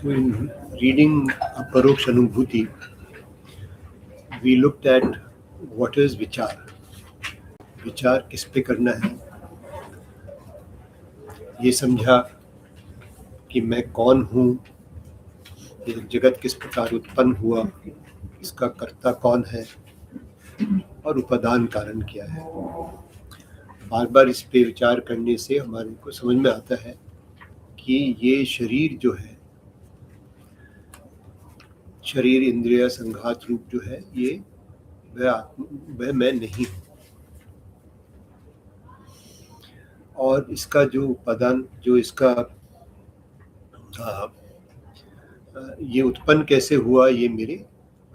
So in reading Aparoksha Anubhuti, we looked at what is विचार. विचार किस पे करना है, ये समझा कि मैं कौन हूँ, ये जगत किस प्रकार उत्पन्न हुआ, इसका कर्ता कौन है और उपादान कारण क्या है. बार बार इस पे विचार करने से हमारे को समझ में आता है कि ये शरीर जो है, शरीर इंद्रिय संघात रूप जो है, ये वह मैं नहीं हूँ. और इसका जो उपादान, जो इसका ये उत्पन्न कैसे हुआ, ये मेरे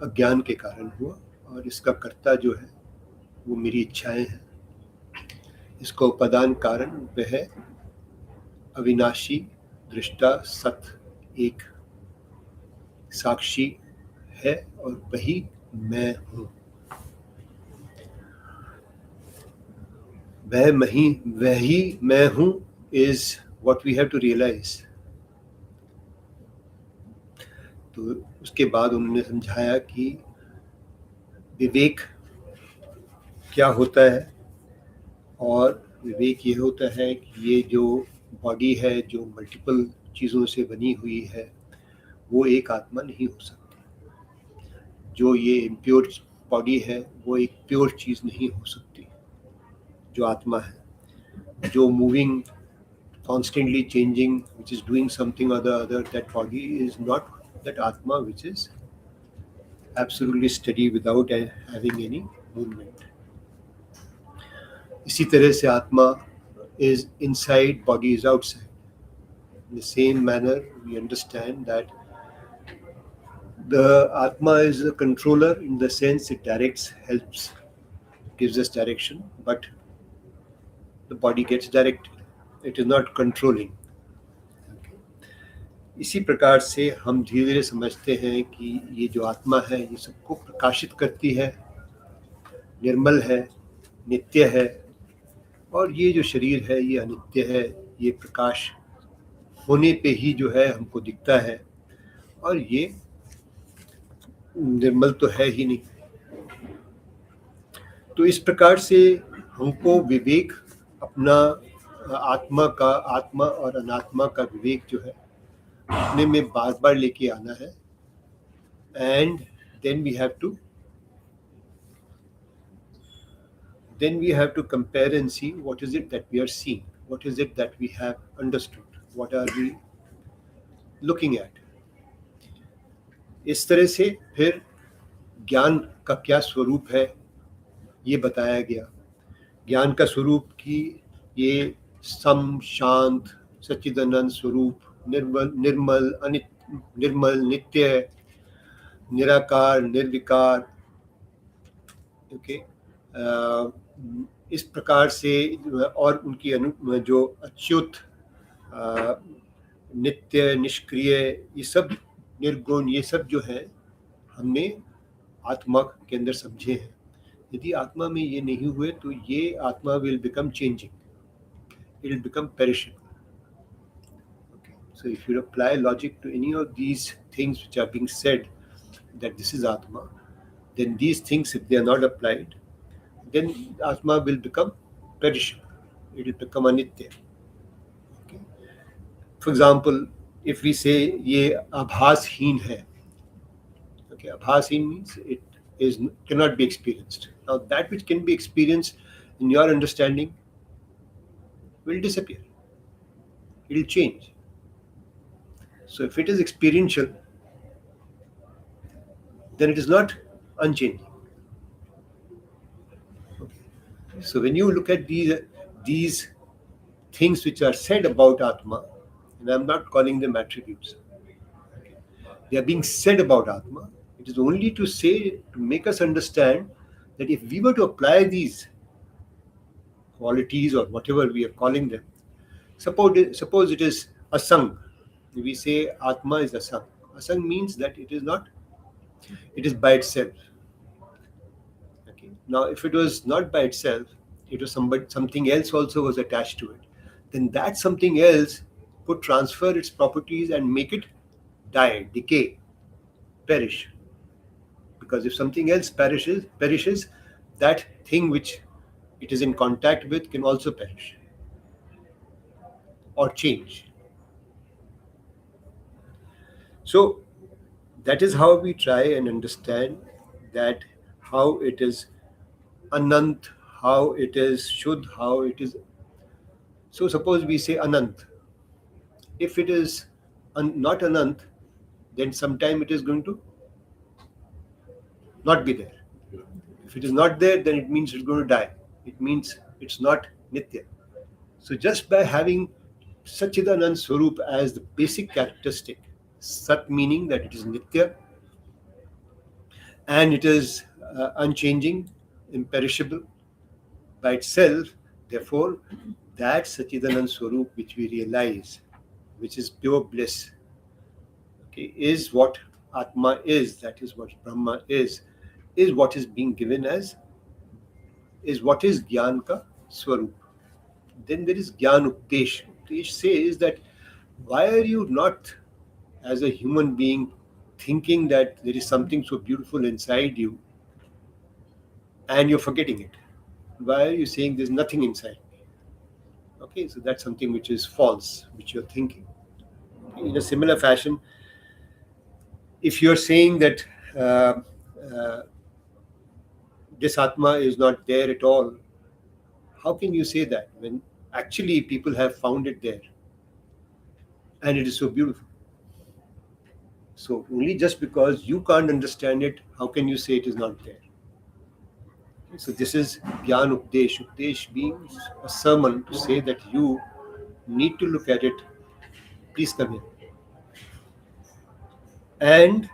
अज्ञान के कारण हुआ. और इसका कर्ता जो है वो मेरी इच्छाएं हैं. इसका उपादान कारण वह अविनाशी दृष्टा सत एक साक्षी है और वही मैं हूँ. वही मैं हूँ is what we have to realize. तो उसके बाद उन्होंने समझाया कि विवेक क्या होता है. और विवेक ये होता है कि ये जो बॉडी है, जो मल्टीपल चीज़ों से बनी हुई है, वो एक आत्मा नहीं हो सकती. जो ये इम्प्योर बॉडी है, वो एक प्योर चीज़ नहीं हो सकती. जो आत्मा है, जो moving, constantly changing, which is doing something or the other, that body is not that Atma which is absolutely steady without having any movement. इसी तरह से आत्मा is inside, body is outside. In the same manner, we understand that the Atma is a controller in the sense it directs, helps, gives us direction, but the body gets directed. It is not controlling. इसी प्रकार से हम धीरे धीरे समझते हैं कि ये जो आत्मा है, ये सबको प्रकाशित करती है, निर्मल है, नित्य है. और ये जो शरीर है, ये अनित्य है. ये प्रकाश होने पे ही जो है हमको दिखता है, और ये निर्मल तो है ही नहीं. तो इस प्रकार से हमको विवेक, अपना आत्मा और अनात्मा का विवेक जो है, अपने में बार बार लेके आना है. And then we have to compare and see what is it that we are seeing, what is it that we have understood, what are we looking at. इस तरह से फिर ज्ञान का क्या स्वरूप है ये बताया गया. ज्ञान का स्वरूप की ये सम, शांत, सच्चिदानंद स्वरूप, निर्मल, नित्य, निराकार, निर्विकार. ओके, इस प्रकार से. और उनकी जो अच्युत, नित्य, निष्क्रिय, ये सब निर्गुण, ये सब जो है हमने आत्मा के अंदर समझे हैं. यदि आत्मा में ये नहीं हुए तो ये आत्मा will become changing, it will become perishable. Okay. So if you apply logic to any of these things which are being said that this is Atma, then these things, if they are not applied, then Atma will become perishable. It will become anitya. Okay. For example, if we say ये आभासहीन है, okay, आभासहीन means it cannot be experienced. Now that which can be experienced in your understanding will disappear. It will change. So if it is experiential, then it is not unchanging. Okay. So when you look at these things which are said about Atma, and I am not calling them attributes, okay, they are being said about Atma. It is only to say, to make us understand that if we were to apply these qualities or whatever we are calling them, suppose it is asang. We say Atma is asang. Asang means that it is not, it is by itself. Okay. Now if it was not by itself, it was something else also was attached to it, then that something else could transfer its properties and make it die, decay, perish. Because if something else perishes, that thing which it is in contact with can also perish or change. So that is how we try and understand that how it is anant, how it is shuddh, how it is. So suppose we say anant. If it is not anant, then sometime it is going to not be there. If it is not there, then it means it's going to die. It means it's not nitya. So just by having Satchidanand Swarup as the basic characteristic, Sat meaning that it is nitya and it is unchanging, imperishable by itself, therefore, that Satchidanand Swarup which we realize, which is pure bliss, okay, is what Atma is, that is what Brahma is what is being given as, is what is Gyan ka Swarup. Then there is Gyan Updesh. Updesh says that why are you not, as a human being, thinking that there is something so beautiful inside you and you're forgetting it? Why are you saying there's nothing inside me? Okay, so that's something which is false, which you're thinking. In a similar fashion, if you're saying that uh, uh, this Atma is not there at all, how can you say that when actually people have found it there and it is so beautiful? So only just because you can't understand it, how can you say it is not there? So this is Gyan Updesh. Updesh being a sermon to say that you need to look at it. Please come here. And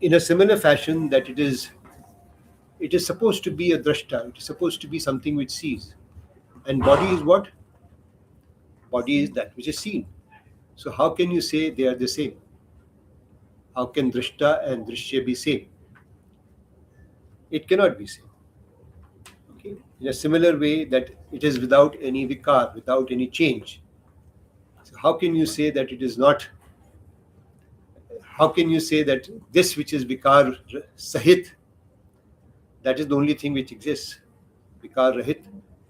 in a similar fashion, that it is supposed to be a drashta. It is supposed to be something which sees. And body is what? Body is that which is seen. So how can you say they are the same? How can drashta and drishya be same? It cannot be same. Okay. In a similar way that it is without any vikar, without any change. So how can you say that it is not? How can you say that this which is vikar sahit, that is the only thing which exists? Vikar rahit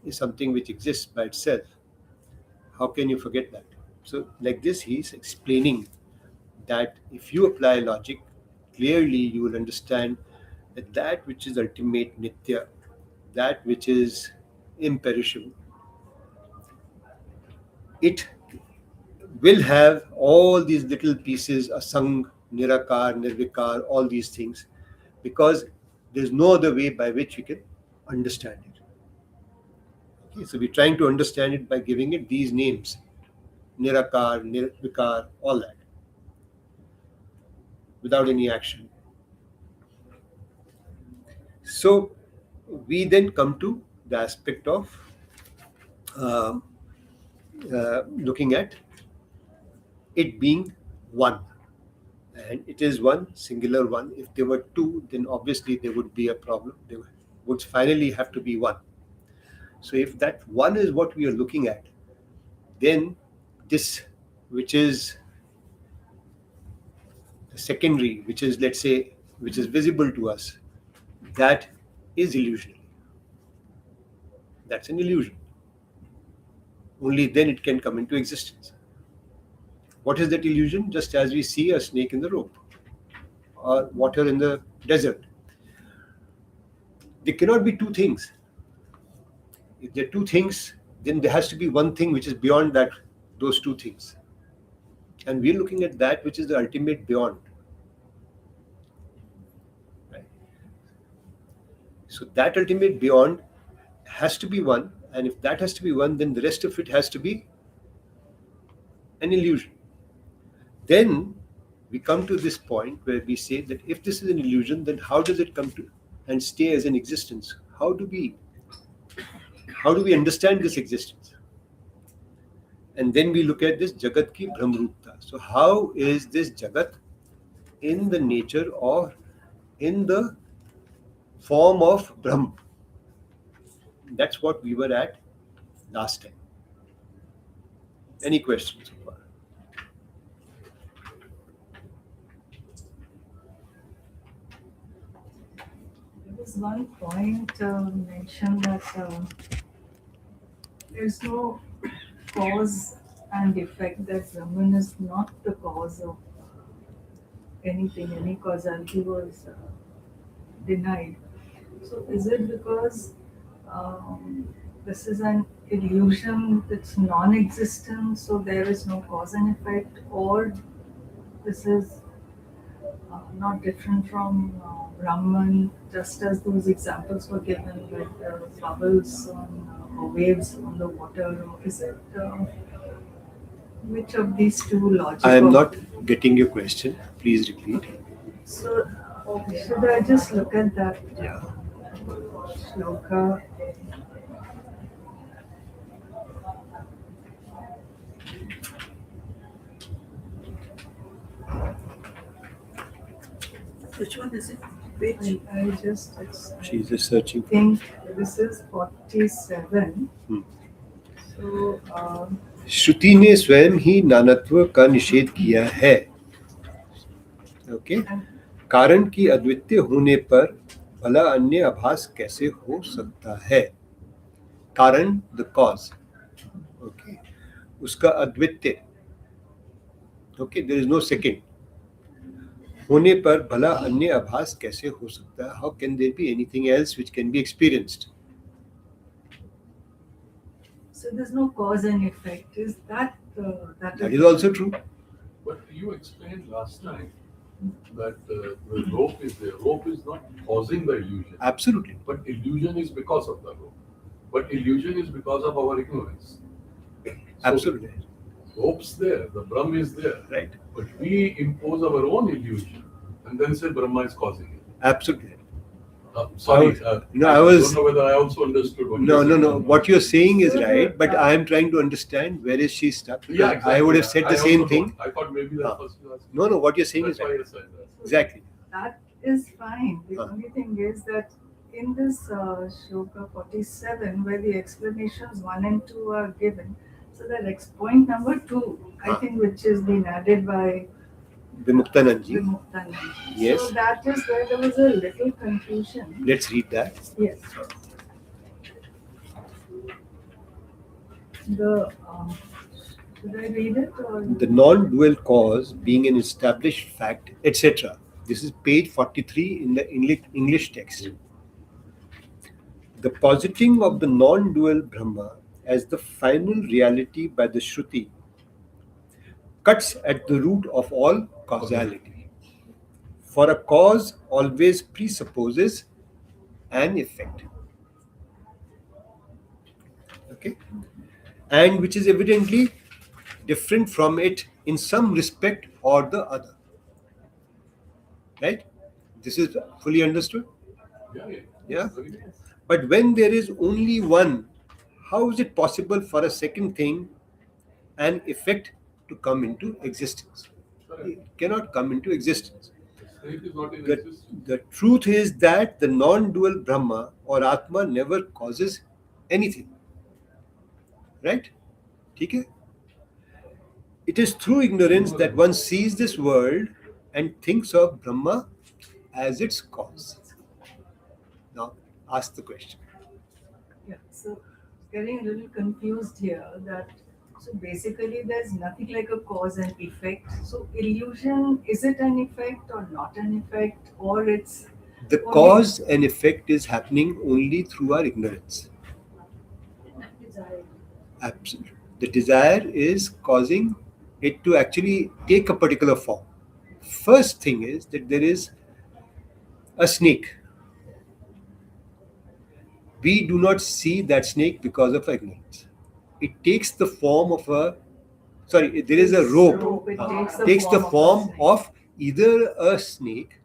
is something which exists by itself. How can you forget that? So like this, he is explaining that if you apply logic, clearly you will understand that that which is ultimate nitya, that which is imperishable, it will have all these little pieces, asang, nirakar, nirvikar, all these things, because there's no other way by which we can understand it. Okay, so we're trying to understand it by giving it these names, nirakar, nirvikar, all that, without any action. So we then come to the aspect of um, looking at it being one. And it is one, singular one. If there were two, then obviously there would be a problem. There would finally have to be one. So if that one is what we are looking at, then this, which is the secondary, which is, let's say, which is visible to us, that is illusionary. That's an illusion. Only then it can come into existence. What is that illusion? Just as we see a snake in the rope or water in the desert. There cannot be two things. If there are two things, then there has to be one thing which is beyond that, those two things. And we're looking at that which is the ultimate beyond. Right? So that ultimate beyond has to be one, and if that has to be one, then the rest of it has to be an illusion. Then we come to this point where we say that if this is an illusion, then how does it come to and stay as an existence? How do we understand this existence? And then we look at this Jagat ki Brahmrupta. So how is this Jagat in the nature or in the form of Brahm? That's what we were at last time. Any questions so far? there's one point mentioned that there's no cause and effect, that Brahman is not the cause of anything, any causality was denied. So is it because this is an illusion that's non-existent, so there is no cause and effect, or this is not different from Brahman, just as those examples were given, like bubbles on or waves on the water, or is it which of these two logic? I am not getting your question. Please repeat. So should I just look at that Yeah. shloka? Which one is it? Which? I just She's just searching. think this is 47. Hmm. So श्रुति ने स्वयं ही नानत्व का निषेध किया है. Okay. कारण की अद्वितीय होने पर भला अन्य आभास कैसे हो सकता है. कारण, द कॉज. ओके. उसका अद्वितीय. Okay, there is no second. होने पर भला अन्य आभास कैसे हो सकता है. How can there be anything else which can be experienced. so there's no cause and effect. Is that That is also true. But you explained last time that the rope is there. Rope is not causing the illusion. Absolutely. But illusion is because of the rope. But illusion is because of our ignorance. So Absolutely. rope's there, the Brahma is there. Right. But we impose our own illusion and then say Brahma is causing it. Absolutely. Sorry, no, I I was. don't know whether I also understood what No, you no, said. no. What you're saying is right, but I am trying to understand where is she stuck. Yeah, exactly. I would have said the I same also thing. thought- I thought maybe that was No, no. What you're saying that's is why right. I said that. Exactly. that is fine. The Huh. only thing is that in this shloka 47, where the explanations 1 and 2 are given, so that point number 2, I Huh. think, which is being added by Vimuktanand ji. Vimuktanand. Yes. So that is where there was a little confusion. Let's read that. Yes. The should I read it or The non-dual cause being an established fact, etc. This is page 43 in the English text. The positing of the non-dual Brahma as the final reality by the Shruti cuts at the root of all causality. For a cause always presupposes an effect. Okay? And which is evidently different from it in some respect or the other. Right? This is fully understood? Yeah. Yeah? Very good. But when there is only one, how is it possible for a second thing, an effect, to come into existence? It cannot come into existence. The state is not in The, existence. the truth is that the non-dual Brahma or Atma never causes anything. Right? ठीक है? It is through ignorance that one sees this world and thinks of Brahma as its cause. Now, ask the question. yeah, so getting a little confused here that so basically there's nothing like a cause and effect. So illusion, is it an effect or not an effect, or it's The cause and effect is happening only through our ignorance. Absolutely. The desire is causing it to actually take a particular form. First thing is that there is a snake. We do not see that snake because of ignorance. It takes the form of a, sorry, there is a rope. It Takes the form snake. of either a snake,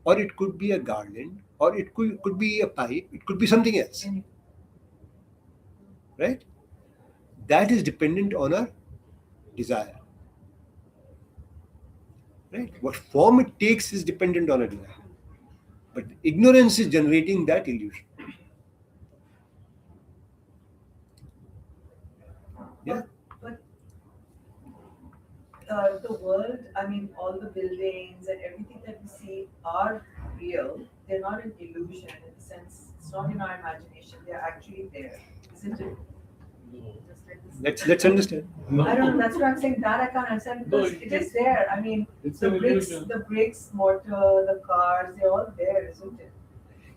or it could be a garland, or it could be a pipe, it could be something else. Right? That is dependent on our desire. Right? What form it takes is dependent on our desire. But ignorance is generating that illusion. Yeah. But the world, I mean, all the buildings and everything that we see are real. they're not an illusion in the sense, it's not in our imagination, they're actually there, isn't it? No. Just like this. Let's understand. No. I don't know, that's what I'm saying, that I can't understand, No, because it is there, I mean, It's the an bricks, illusion. mortar, the cars, they're all there, isn't it?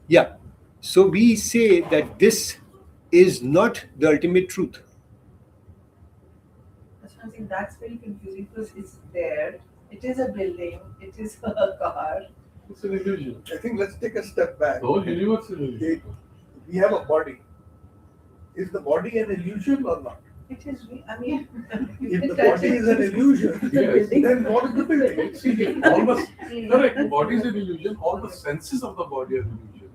Yeah. So we say that this is not the ultimate truth. That's what I'm saying, that's very confusing, because it's there, it is a building, it is a car. It's an illusion. I think let's take a step back. The whole universe is an illusion. We have a body. Is the body an illusion or not? It is, I mean. If the body is an illusion, Yes. then what is the building? See, all the correct. Body is an illusion. All the senses of the body are an illusion.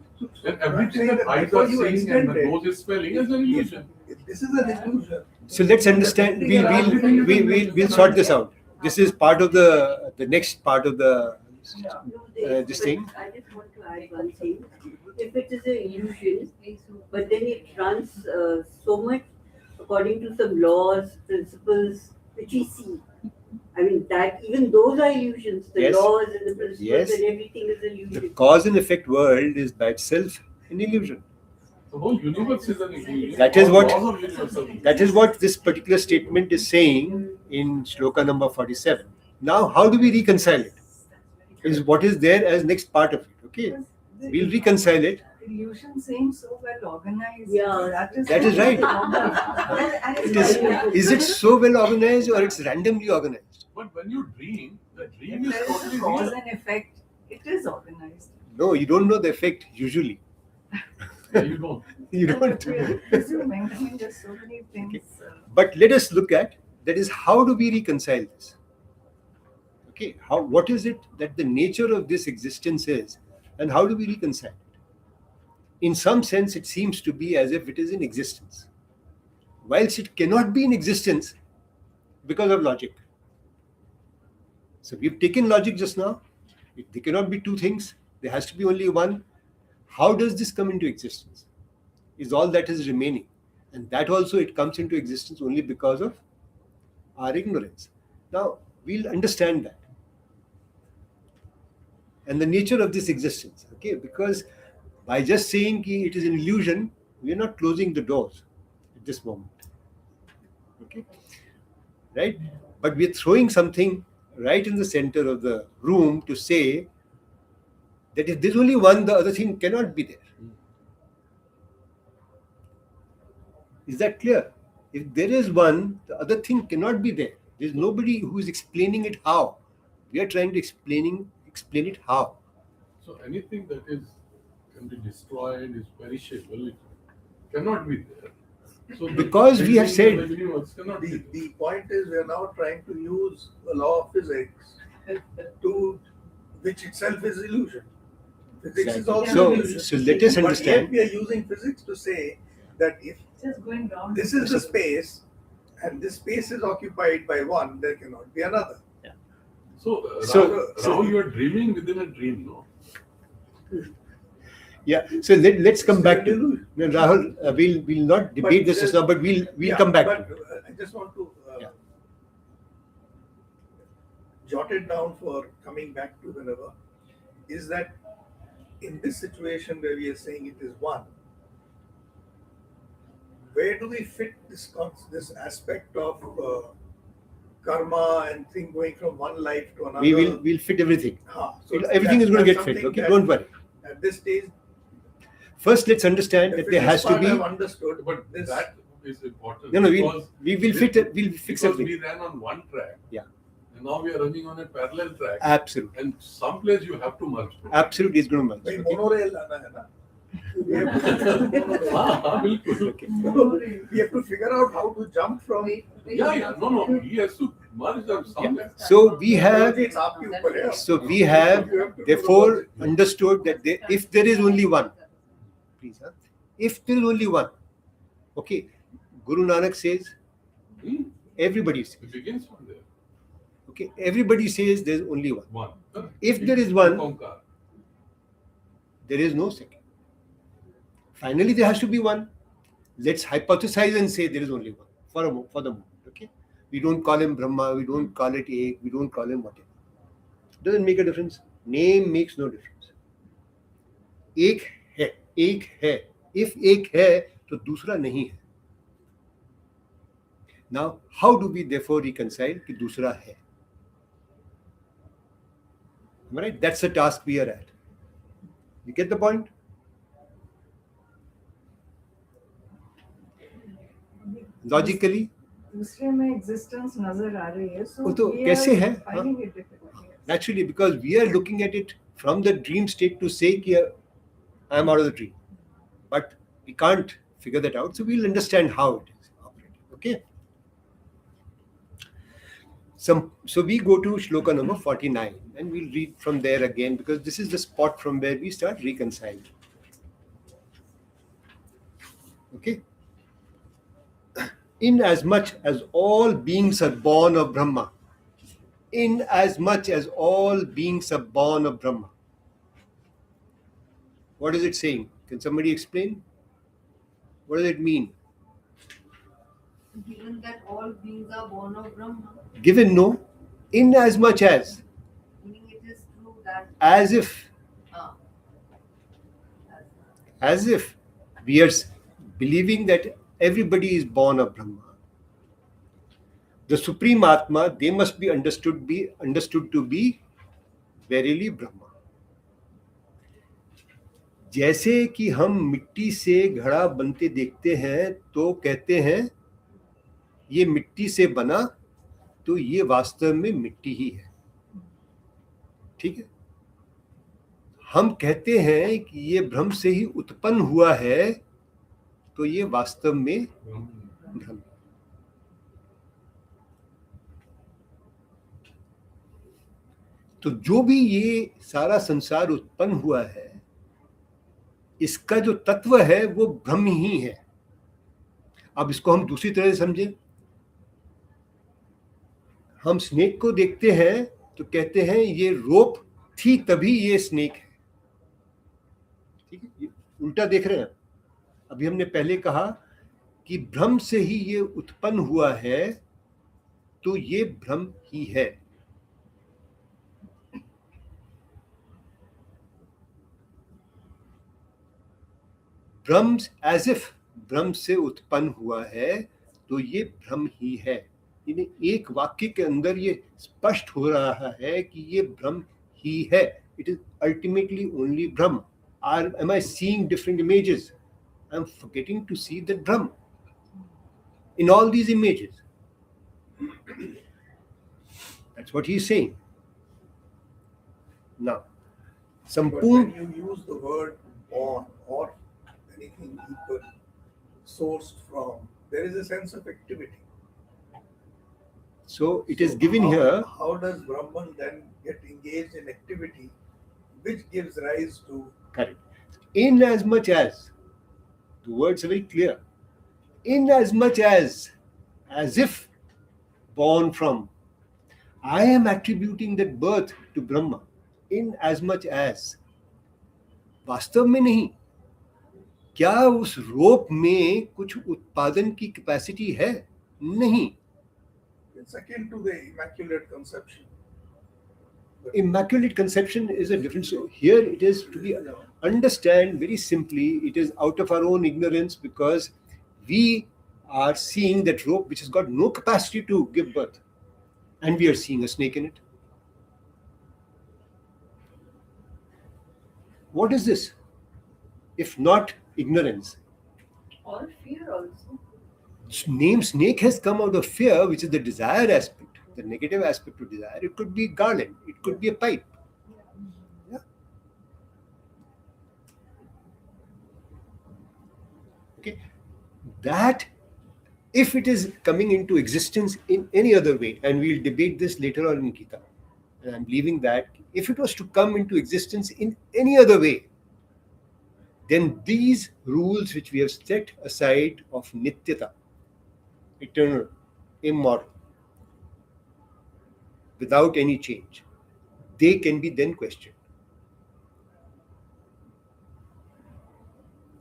And everything that eyes before are you seeing and the extend it, nose is smelling is an illusion. if this is an illusion. So let's understand. We'll sort this out. This is part of the next part of the this thing. I just want to add one thing. If it is an illusion, but then it runs so much according to some laws, principles which we see. I mean, that even those are illusions. The Yes. laws and the principles Yes. and everything is The illusion. cause and effect world is by itself an illusion. The whole universe is an illusion. That is All what- laws of universe are illusions. That is what this particular statement is saying in shloka number 47. Now, how do we reconcile it? Is what is there as next part of it. Okay, we'll reconcile it. Illusion seems so well organized. Yeah. That is right. And It it's is it so well organized or it's randomly organized? But when you dream, the dream If is there is a totally cause real. and effect, it is organized. No, you don't know the effect usually. Yeah, you don't. You don't. We're presuming, I mean, there's so many things. But let us look at that is how do we reconcile this? Okay, what is it that the nature of this existence is, and how do we reconcile it? In some sense, it seems to be as if it is in existence, whilst it cannot be in existence because of logic. So we've taken logic just now. There cannot be two things. There has to be only one. How does this come into existence? Is all that is remaining. And that also it comes into existence only because of our ignorance. Now, we'll understand that. And the nature of this existence. Okay, because by just saying ki it is an illusion, we are not closing the doors at this moment. Okay, right? But we are throwing something right in the center of the room to say that if there's only one, the other thing cannot be there. Is that clear? If there is one, the other thing cannot be there. There's nobody who is explaining it how. We are trying to explain it how. So anything that can be destroyed, is perishable, it cannot be there. So Because we have anything in said- the universe cannot be The, there. the point is we are now trying to use the law of physics to which itself is illusion. Physics is also So, illusion. so let us But yet understand. we are using physics to say that if Just going round. this is the space and this space is occupied by one, there cannot be another. So, So- Rahul, you are dreaming within a dream, no? Yeah. So let's come It's back an to illusion. no, Rahul. We'll not debate this just now, but we'll Yeah, come back. But to it. I just want to Yeah. jot it down for coming back to whenever. Is that in this situation where we are saying it is one, where do we fit this aspect of karma and thing going from one life to another? We'll fit everything. So Everything is going to that's get fit. something Okay, that don't worry. At this stage, First, let's understand the that there physics has to part be. I've understood, But this, that is important. No, because we will fit it. We'll fix because everything. we ran on one track. Yeah. And now we are running on a parallel track. Absolutely. And someplace you have to merge. Absolutely, it's going to भाई merge. Okay? monorail लाना है ना? We have to- हाँ, बिल्कुल. Okay. we have to figure out how to jump from. Yeah. No. He has to merge them somewhere. So we have. It's आपके ऊपर है. So we have You have to do therefore the understood that if there is only one, please, if there is only one, okay, Guru Nanak says, Hmm? everybody says, It begins from there. okay, everybody says there is only one. One. If there is one, Omkar. there is no second. Finally, there has to be one. Let's hypothesize and say there is only one for the moment. Okay, we don't call him Brahma, we don't call it Ek, we don't call him whatever. Doesn't make a difference. Name makes no difference. एक है, if एक है तो दूसरा नहीं है. Now how do we therefore reconcile कि दूसरा है? Am I right? That's the task we are at. You get the point? Logically दूसरे में एग्जिस्टेंस नजर आ रही है, वो तो कैसे है? हाँ? है Naturally, because we are looking at it from the dream state to say कि I am out of the dream, but we can't figure that out, so we'll understand how it is operating. Okay. So we go to shloka number 49 and we'll read from there again, because this is the spot from where we start reconciling. Okay. In as much as all beings are born of Brahma, in as much as all beings are born of Brahma. What is it saying? Can somebody explain? What does it mean? Given that all beings are born of Brahma, Given, no. In as much as. meaning it is true that As if. ah, As if we are believing that everybody is born of Brahma. The Supreme Atma, they must be understood to be verily Brahma. जैसे कि हम मिट्टी से घड़ा बनते देखते हैं तो कहते हैं ये मिट्टी से बना, तो ये वास्तव में मिट्टी ही है. ठीक है. हम कहते हैं कि ये ब्रह्म से ही उत्पन्न हुआ है, तो ये वास्तव में ब्रह्म. तो जो भी ये सारा संसार उत्पन्न हुआ है, इसका जो तत्व है वो ब्रह्म ही है. अब इसको हम दूसरी तरह से समझें. हम स्नेक को देखते हैं तो कहते हैं ये रोप थी तभी ये स्नेक है. ठीक है. ये उल्टा देख रहे हैं. अभी हमने पहले कहा कि ब्रह्म से ही ये उत्पन्न हुआ है, तो ये ब्रह्म ही है. ब्रह्म एज इफ ब्रह्म से उत्पन्न हुआ है, तो ये ब्रह्म ही है. यानी एक वाक्य के अंदर ये स्पष्ट हो रहा है कि ये ब्रह्म ही है. It is ultimately only Brahma. Am I seeing different images? I'm forgetting to see that Brahma in all these images. That's what he's saying. Now, But Sampurn, when you use the word born or anything equal, sourced from, there is a sense of activity. so it is So given how- here. How does Brahman then get engaged in activity which gives rise to Correct. In as much as, the words are very clear. In as much as if, born from. I am attributing that birth to Brahma. In as much as. वास्तव में नहीं. क्या उस रोप में कुछ उत्पादन की capacity है? नहीं. it's akin to the Immaculate Conception. Immaculate conception is a different story. Here it is to be understand very simply. It is out of our own ignorance, because we are seeing that rope which has got no capacity to give birth, and we are seeing a snake in it. What is this if not ignorance? or fear also. Name snake has come out of fear, which is the desire aspect, the negative aspect of desire. It could be garland, it could be a pipe. Yeah. Okay. That, if it is coming into existence in any other way, and we'll debate this later on in Gita, and I'm leaving that, if it was to come into existence in any other way, then these rules which we have set aside of nityata, eternal, immortal, without any change, they can be then questioned.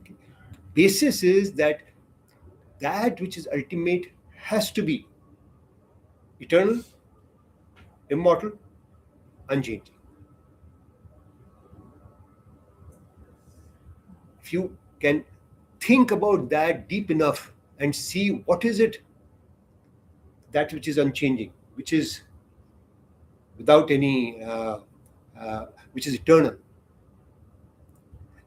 Okay. Basis is that which is ultimate has to be eternal, immortal, unchanging. if you can think about that deep enough and see what is it, that which is unchanging, which is without any, which is eternal.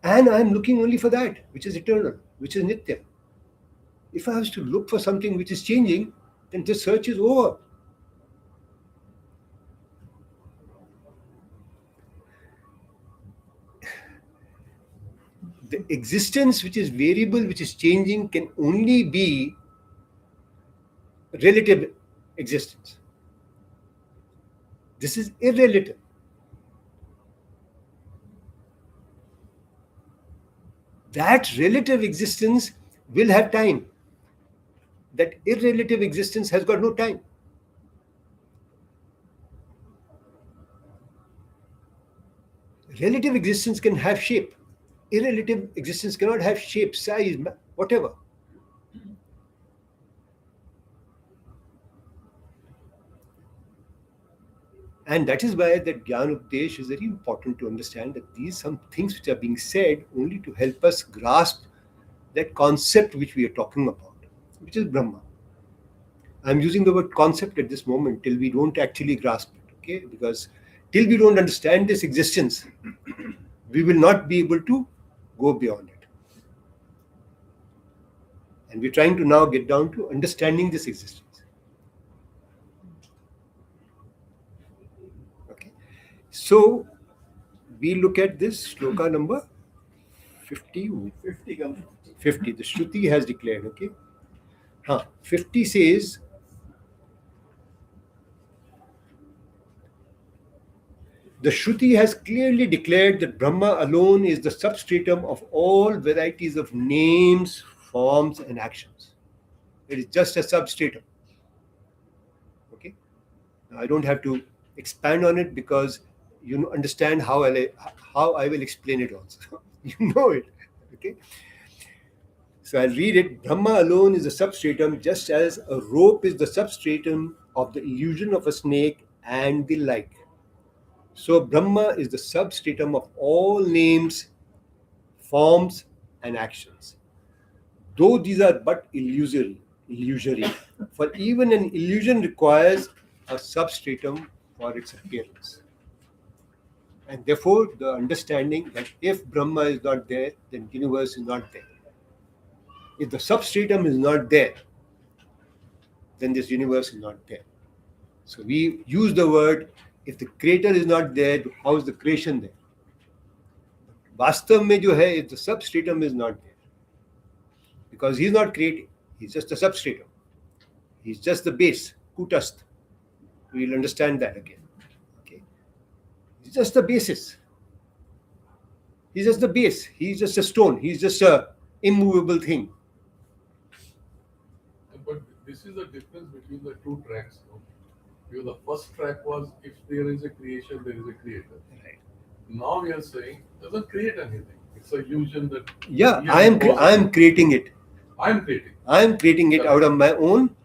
And I'm looking only for that, which is eternal, which is nitya. If I was to look for something which is changing, then this search is over. The existence which is variable, which is changing, can only be relative existence. This is irrelative. That relative existence will have time. That irrelative existence has got no time. Relative existence can have shape. Irrelative existence cannot have shape, size, whatever. And that is why that Jnana Upadesh is very important to understand, that these some things which are being said only to help us grasp that concept which we are talking about, which is Brahma. I'm using the word concept at this moment till we don't actually grasp it, okay? Because till we don't understand this existence, we will not be able to go beyond it. And we're trying to now get down to understanding this existence. Okay. So we look at this shloka number 50. 50 comes. 50. The Shruti has declared, okay? 50 says, the Shruti has clearly declared that Brahma alone is the substratum of all varieties of names, forms, and actions. It is just a substratum. Okay? Now, I don't have to expand on it because you understand how I will explain it also. You know it. Okay? So I'll read it. Brahma alone is the substratum, just as a rope is the substratum of the illusion of a snake and the like. So Brahma is the substratum of all names, forms, and actions. Though these are but illusory. For even an illusion requires a substratum for its appearance. And therefore, the understanding that if Brahma is not there, then universe is not there. If the substratum is not there, then this universe is not there. So we use the word, if the creator is not there, how is the creation there? Vastav mein jo hai, if the substratum is not there, because he is not creating, he is just a substratum. He is just the base, kutastha. We will understand that again. Okay, he's just the basis. He's just the base. He's just a stone. He's just a immovable thing. But this is the difference between the two tracks. No? Because the first track was, if there is a creation, there is a creator. Right. Now we are saying doesn't create anything. It's an illusion that Yeah, I am creating it. I am creating. I am creating it out of my own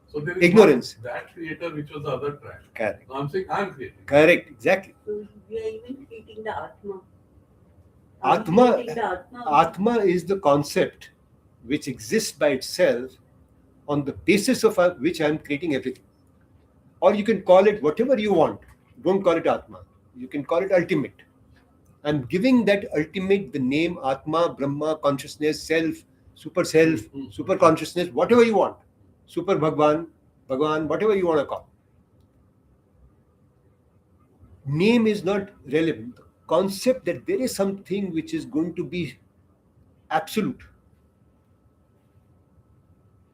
So there is ignorance. not that creator which was the other track. Correct. Now I'm saying I am creating. Correct. Exactly. So we are even creating the Atma. Atma is the concept which exists by itself, on the basis of which I am creating everything. Or you can call it whatever you want. Don't call it Atma. You can call it ultimate. I'm giving that ultimate the name Atma, Brahma, consciousness, self, super consciousness, whatever you want. Super Bhagwan, whatever you want to call. Name is not relevant. The concept that there is something which is going to be absolute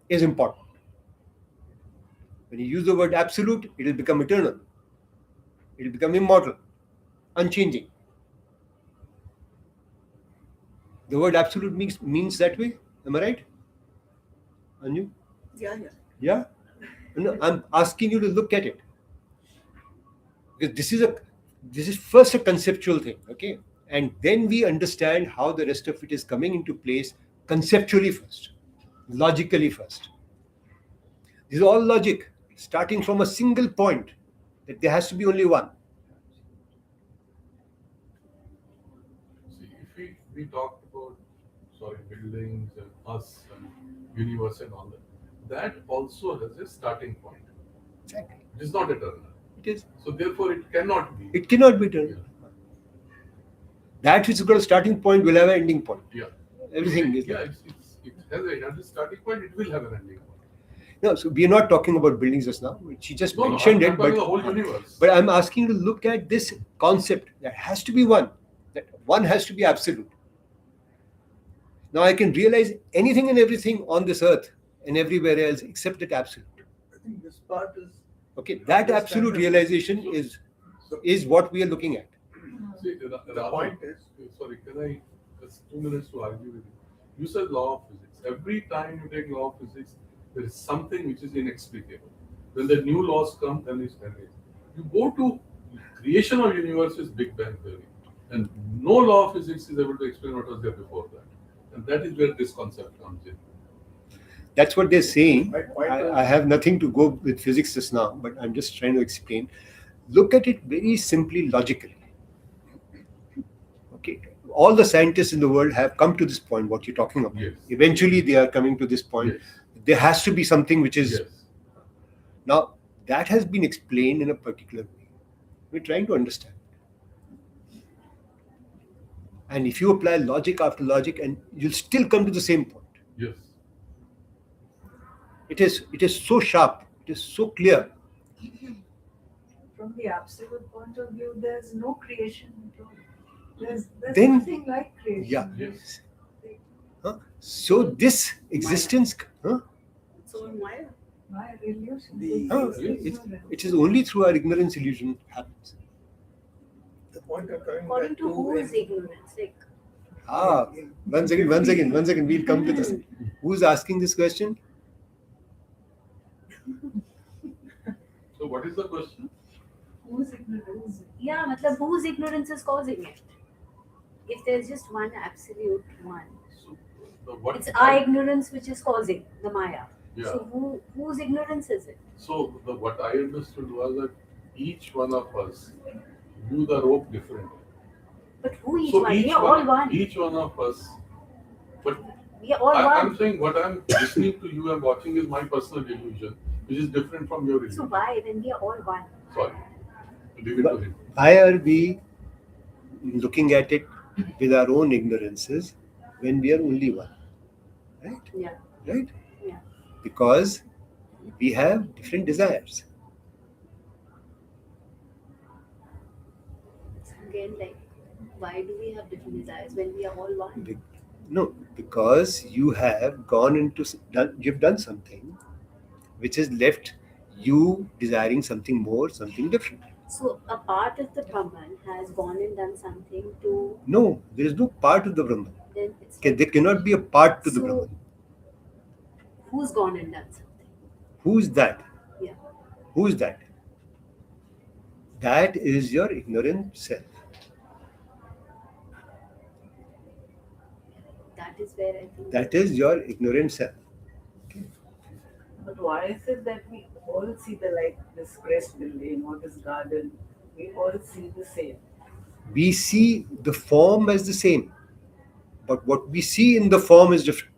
is important. When you use the word absolute, it will become eternal. It will become immortal, unchanging. The word absolute means that way. Am I right? Anju? Yeah. Yeah? No, I'm asking you to look at it. Because this is first a conceptual thing, okay? And then we understand how the rest of it is coming into place conceptually first, logically first. This is all logic, starting from a single point, that there has to be only one. See, if we talked about buildings and us and universe and all that also has a starting point. Exactly. It is not eternal. It is. So therefore it cannot be. It cannot be done. That which has got a starting point will have an ending point. Yeah. Everything is. Yeah, it has a starting point, it will have an ending point. No, so we are not talking about buildings just now. She just No, mentioned I'm it, talking but the whole universe. But I'm asking you to look at this concept that has to be one. That one has to be absolute. Now I can realize anything and everything on this earth and everywhere else except that absolute. I think this part is Okay, that absolute realization is what we are looking at. See, the point is. Sorry, can I just 2 minutes to argue with you? You said law of physics. Every time you take law of physics, there is something which is inexplicable. When the new laws come, then it's ended. You go to creation of universe is Big Bang theory, and no law of physics is able to explain what was there before that, and that is where this concept comes in. That's what they're saying. My point I have nothing to go with physics just now, but I'm just trying to explain. Look at it very simply, logically. Okay, all the scientists in the world have come to this point, what you're talking about. Yes. Eventually, they are coming to this point. Yes. There has to be something which is. Yes. Now, that has been explained in a particular way. We're trying to understand. And if you apply logic after logic, and you'll still come to the same point. Yes. It is so sharp, it is so clear. From the absolute point of view, there's no creation at all. There's Then- nothing like creation. Yeah. Yes. Huh? So this existence, huh? It's all Maya. My illusion. Huh? It is only through our ignorance illusion happens. the point of coming According back to who is in- ignorance? Like, One second, we'll come to this. Who's asking this question? So what is the question? Whose ignorance? Yeah, matlab, whose ignorance is causing it? If there's just one absolute one, So what? it's our ignorance which is causing the Maya. Yeah. So whose ignorance is it? So what I understood was that each one of us view the rope differently. But who each So one? We are all one. each one of us. But We are all I'm one. saying what I'm listening to you and watching is my personal illusion, which is different from your So illusion. why when we are all one? Sorry. Leave it to him. Why are we looking at it with our own ignorances when we are only one? Right? Yeah. Right? Yeah. Because we have different desires. So again, like, why do we have different desires when we are all one? No, because you have gone into, you've done something which has left you desiring something more, something different. So a part of the Brahman has gone and done something to No, there is no part of the Brahman. then it's There cannot be a part to the So- Brahman. who's gone and done something? Who's that? Yeah. Who is that? That is your ignorant self. That is where I think That is your ignorant self. But why is it that we all see this crest building or this garden? We all see the same. We see the form as the same, but what we see in the form is different.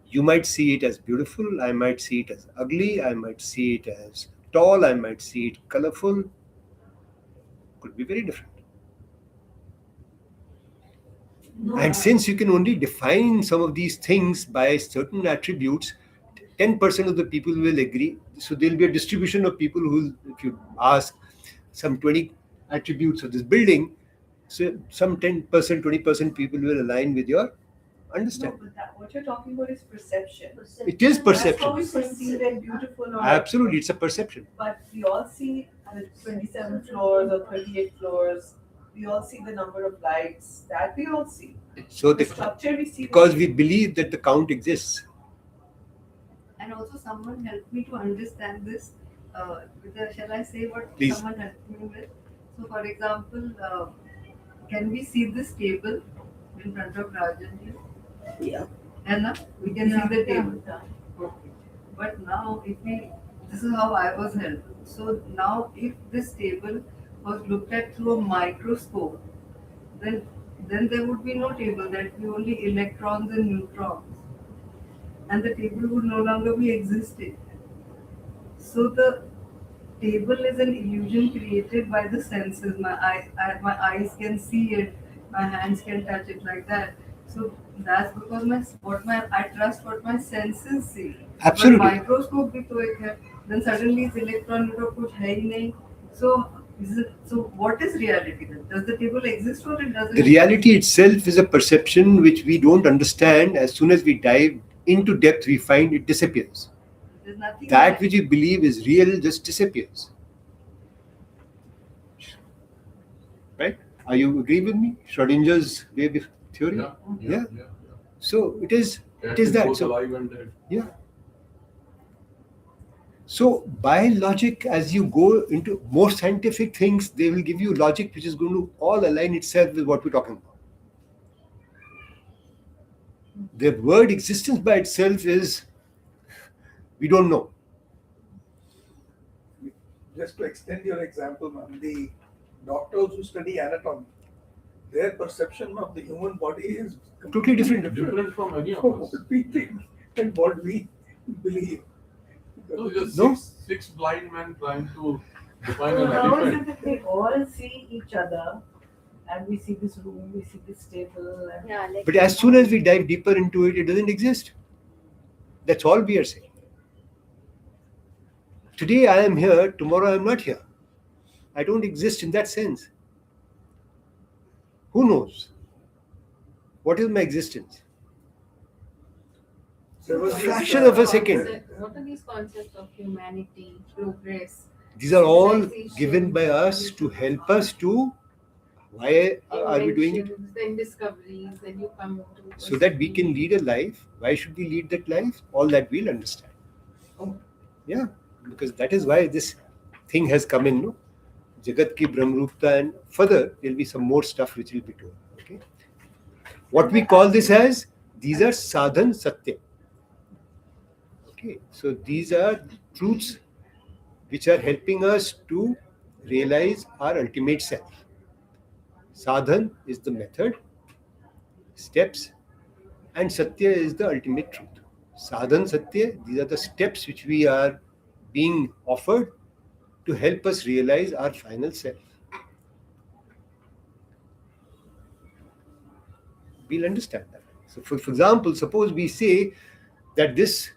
You might see it as beautiful, I might see it as ugly, I might see it as tall, I might see it colorful. Could be very different. No, And since you can only define some of these things by certain attributes, 10% of the people will agree. So there'll be a distribution of people who, if you ask some 20 attributes of this building, so some 10%, 20% people will align with your No, understanding. but what you're talking about is perception. It is That's how perception. we perceive it beautiful or Absolutely, it's a perception. But we all see 27 floors or 38 floors. We all see the number of lights. That we all see. So The structure we see. because we believe that the count exists. And also someone helped me to understand this. Shall I say what Please. someone helped me with? So for example, can we see this table in front of Rajan here? Yeah. Anna, we can see the table. Yeah. Okay. But now this is how I was helped. So now if this table was looked at through a microscope, then then there would be no table. There would be only electrons and neutrons, and the table would no longer be existing. So the table is an illusion created by the senses. My eyes can see it, my hands can touch it like that. So that's because I trust what my senses see. Absolutely. But microscope भी तो एक है. Then suddenly it's electron neutron कुछ है ही नहीं. So what is reality then? Does the table exist or it doesn't? The reality itself is a perception which we don't understand. As soon as we dive into depth, we find it disappears. There's nothing That there. which you believe is real just disappears. Right? Are you agree with me? Schrodinger's wave theory? Yeah. So it is that. Both So, alive and dead. yeah. So by logic, as you go into more scientific things, they will give you logic which is going to all align itself with what we're talking about. The word existence by itself is, we don't know. Just to extend your example, ma'am, the doctors who study anatomy, their perception of the human body is Totally different. Different from any of from us. what we think and what we believe. No, just No. six blind men trying to define So an how is elephant. it that they all see each other and we see this room, we see this table and Yeah, like But as soon as we dive deeper into it, it doesn't exist. That's all we are saying. Today I am here, tomorrow I am not here. I don't exist in that sense. Who knows? What is my existence? There was this, Fraction of a second. What are these concepts of humanity, progress? These are all Civilization, given by us to help us to, why are we doing it? inventions, then discoveries, then you come to So that we can lead a life. Why should we lead that life? All that we'll understand. Yeah, because that is why this thing has come in, no? Jagat ki Brahmrupta, and further there'll be some more stuff which will be told. Okay. What we call this as, these are sadhan satya. Okay, so these are truths which are helping us to realize our ultimate self. Sadhan is the method, steps, and satya is the ultimate truth. Sadhan satya, these are the steps which we are being offered to help us realize our final self. We'll understand that. So, for example, suppose we say that this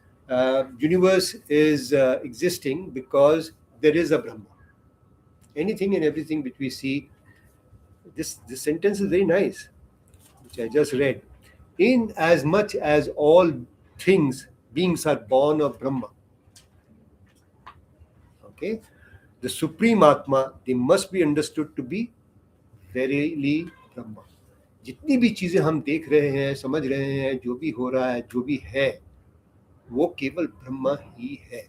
universe is existing because there is a Brahma. Anything and everything which we see, this sentence is very nice, which I just read. In as much as all things, beings are born of Brahma. Okay? The Supreme Atma, they must be understood to be verily Brahma. जितनी भी चीजें हम देख रहे हैं, समझ रहे हैं, जो भी हो रहा है, जो भी है, वो केवल ब्रह्मा ही है.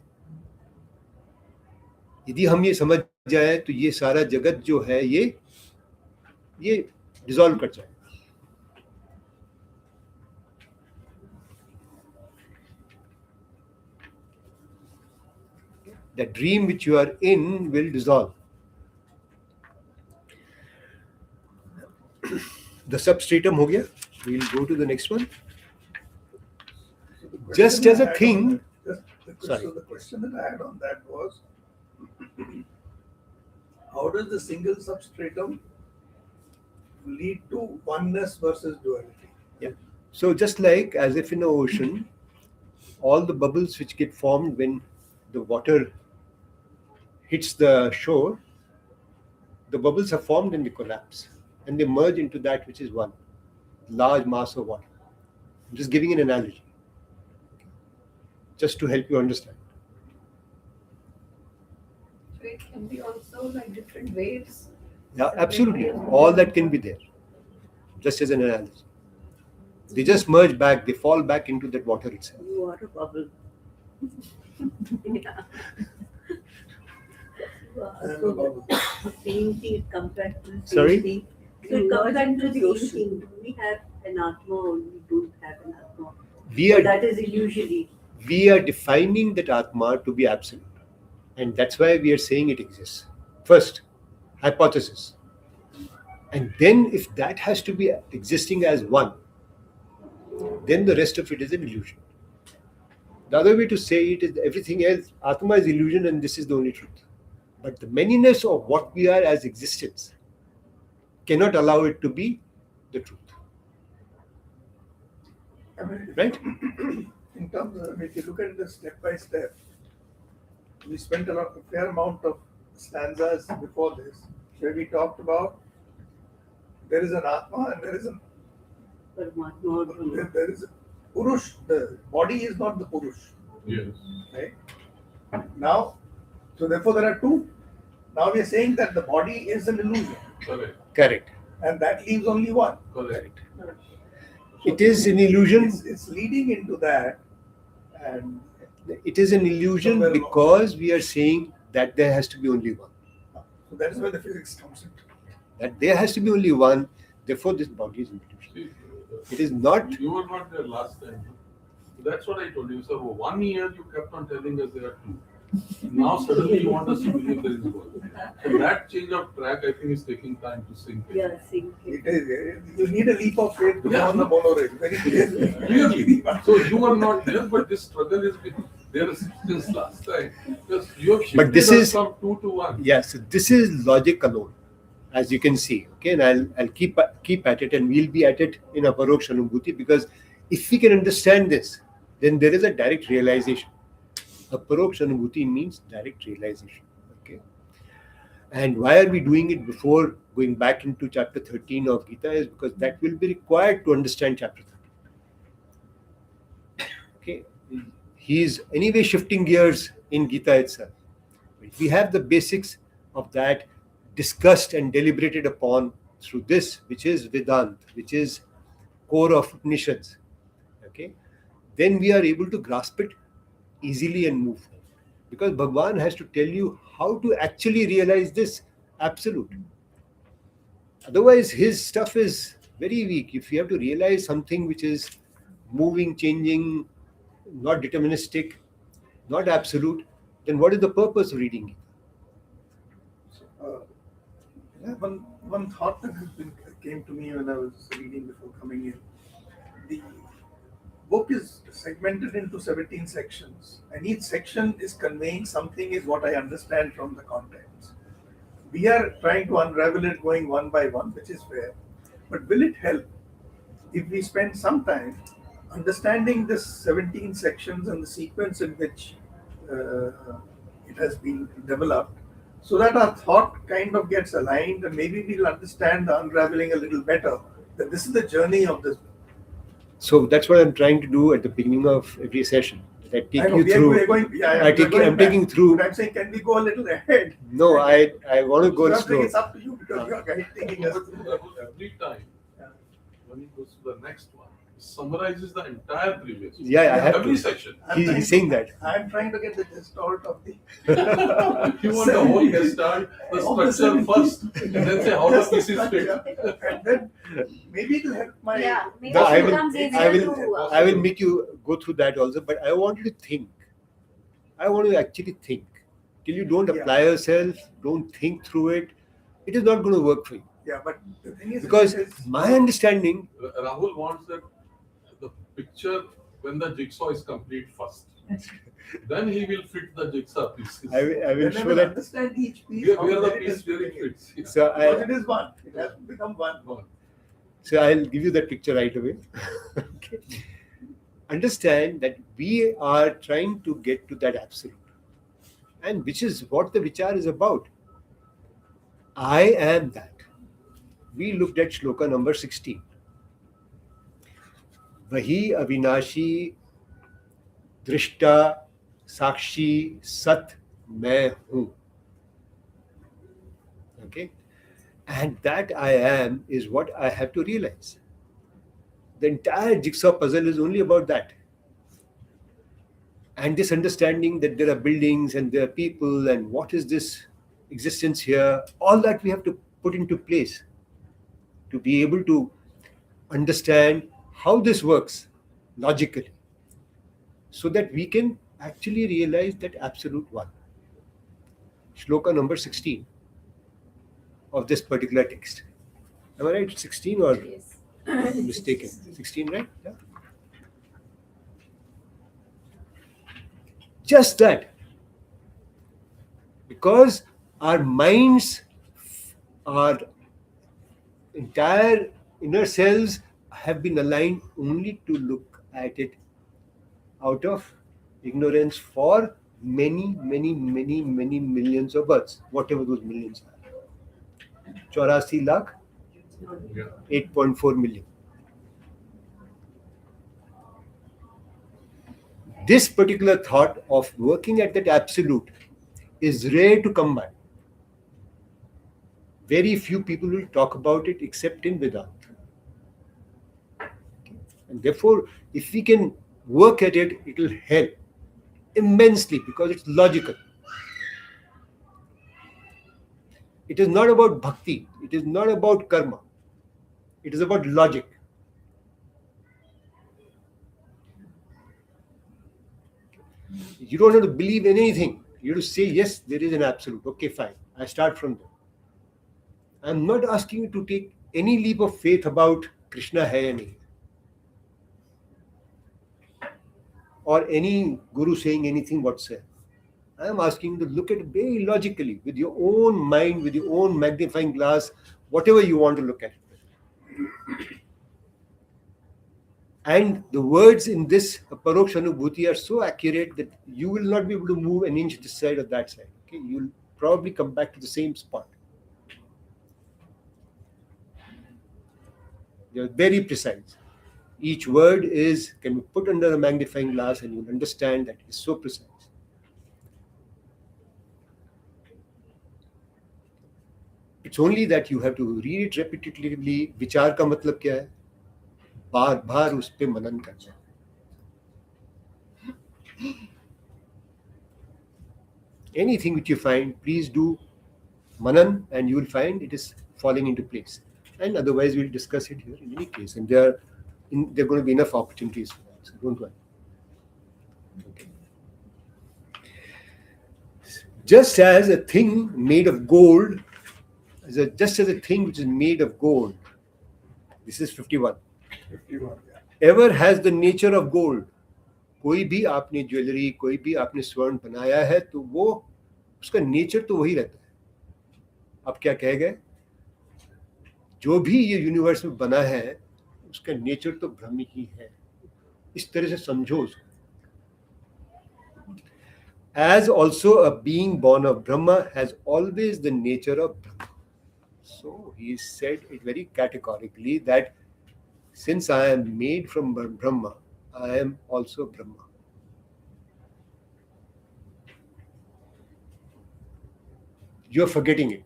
यदि हम ये समझ जाए तो ये सारा जगत जो है ये डिसॉल्व कर जाए. The dream which you are in will dissolve. The substratum हो गया. We'll go to the next one. So the Just question as a I had thing- on that- Sorry. So the question that I had on that was, how does the single substratum lead to oneness versus duality? So just like as if in an ocean, all the bubbles which get formed when the water hits the shore, the bubbles are formed and they collapse and they merge into that which is one large mass of water. I'm just giving an analogy, just to help you understand. So it can be also like different waves. Yeah, absolutely. All that can be there, just as an analogy. They just merge back, they fall back into that water itself. Water bubble. Yeah. And So the bubble. same thing, it comes back to the same Sorry? thing. So it comes back to the same thing. Do we have an Atma or we don't have an Atma? We But are that is illusory. defining that Atma to be absolute. And that's why we are saying it exists. First, hypothesis. And then if that has to be existing as one, then the rest of it is an illusion. The other way to say it is everything else, Atma is illusion and this is the only truth. But the manyness of what we are as existence cannot allow it to be the truth. I mean, Right? in terms of, if you look at this step by step, we spent a fair amount of stanzas before this where we talked about there is an Atma and there is a Paramatma or Brahma. there is a Purush. The body is not the Purush. Yes. Right? Now, so therefore there are two. Now we are saying that the body is an illusion Correct. Correct. and that leaves only one. Correct. It is an illusion. It's leading into that, and It is an illusion Somewhere because we are saying that there has to be only one. so that is where the physics comes in. That there has to be only one, therefore this body is an illusion. See, It is not. you were not there last time. That's what I told you. So for 1 year you kept on telling us there are two. Now suddenly you want us to believe there is one. So that change of track I think is taking time to sink in. Yeah, sink in. It is. You need a leap of faith to go Yeah. on the monorail. Very clearly. Clearly. So you were not there, but this struggle has been there since last time. Because you have shifted this us is- from 2 to 1. Yes, this is logic alone, as you can see. Okay, and I'll keep at it, and we'll be at it in Aparoksha Anubhuti, because if we can understand this, then there is a direct realization. Aparoksha Anubhuti means direct realization. Okay, and why are we doing it before going back into chapter 13 of Gita is because that will be required to understand chapter 13. Okay, he is anyway shifting gears in Gita itself. We have the basics of that discussed and deliberated upon through this, which is Vedant, which is core of Upanishads. Okay, then we are able to grasp it easily and move forward. Because Bhagwan has to tell you how to actually realize this absolute. Otherwise, his stuff is very weak. If you have to realize something which is moving, changing, not deterministic, not absolute, then what is the purpose of reading it? One thought that came to me when I was reading before coming in. The book is segmented into 17 sections, and each section is conveying something, is what I understand from the contents. We are trying to unravel it going one by one, which is fair. But will it help if we spend some time understanding this 17 sections and the sequence in which it has been developed, so that our thought kind of gets aligned, and maybe we'll understand the unraveling a little better, that this is the journey of this book. So that's what I'm trying to do at the beginning of every session. That I take I know, you we are through. going, I'm taking through. But I'm saying, can we go a little ahead? No, I want to go I'm saying slow. it's up to you because you are taking us But through that. every time Yeah. when he goes to the next one, he summarizes the entire previous. Yeah, I have Every to. section. He's saying that. I'm trying to get the gestalt of the. You want the whole gestalt, the structure first, and then say how the Just the pieces fit. structure. And then maybe it'll help my. Yeah, maybe No, I it will- becomes easier I will- to. I will make you go through that also, but I want you to think. I want you to actually think. Till you don't Yeah. apply yourself, don't think through it, it is not going to work for you. Yeah, but the thing is, Because it is- my understanding, Rahul wants that the picture when the jigsaw is complete first. Then he will fit the jigsaw pieces. I will then I show will that. understand each piece. Where, how where the well it is piece really fitting in. fits. Yeah. So Because it is one. It has to become one. So I'll give you that picture right away. Okay. Understand that we are trying to get to that absolute. And which is what the vichar is about. I am that. We looked at shloka number 16. Vahi avinashi drishta sakshi sat main hu. Okay. And that I am is what I have to realize. The entire jigsaw puzzle is only about that. And this understanding that there are buildings and there are people and what is this existence here, all that we have to put into place to be able to understand how this works logically, so that we can actually realize that absolute one. Shloka number 16 of this particular text. Am I right? 16 or Yes. mistaken? 16, right? Yeah. Just that. Because our minds, our entire inner selves have been aligned only to look at it out of ignorance for many, many, many, many millions of births, whatever those millions are. 84 lakh, Yeah. 8.4 million. This particular thought of working at that absolute is rare to come by. Very few people will talk about it except in Vedanta. And therefore, if we can work at it, it will help immensely because it's logical. It is not about bhakti, it is not about karma, it is about logic. You don't have to believe in anything. You have to say, yes, there is an absolute. Okay, fine. I start from there. I'm not asking you to take any leap of faith about Krishna hai ya nahi, or any guru saying anything whatsoever. I am asking you to look at it very logically, with your own mind, with your own magnifying glass, whatever you want to look at it. And the words in this Aparoksha Anubhuti are so accurate that you will not be able to move an inch this side or that side. Okay, you'll probably come back to the same spot. They're very precise. Each word can be put under a magnifying glass and you'll understand that it's so precise. It's only that you have to read it repetitively. विचार का मतलब क्या है? बार बार उस पे मनन करना. Anything which you find, please do manan and you will find it is falling into place. And otherwise we'll discuss it here in any case. And there are going to be enough opportunities for that. So don't worry. Okay. Just as a thing made of gold, just as a thing which is made of gold, this is 51. 51, yeah. Ever has the nature of gold. कोई भी आपने jewellery, कोई भी आपने स्वर्ण बनाया है तो वो उसका नेचर तो वही रहता है. अब क्या कह गए? जो भी ये यूनिवर्स में बना है उसका नेचर तो ब्रह्म ही है. इस तरह से समझो उसको. As also a being born of Brahma has always the nature of Brahma. So he said it very categorically that since I am made from Brahma, I am also Brahma. You are forgetting it.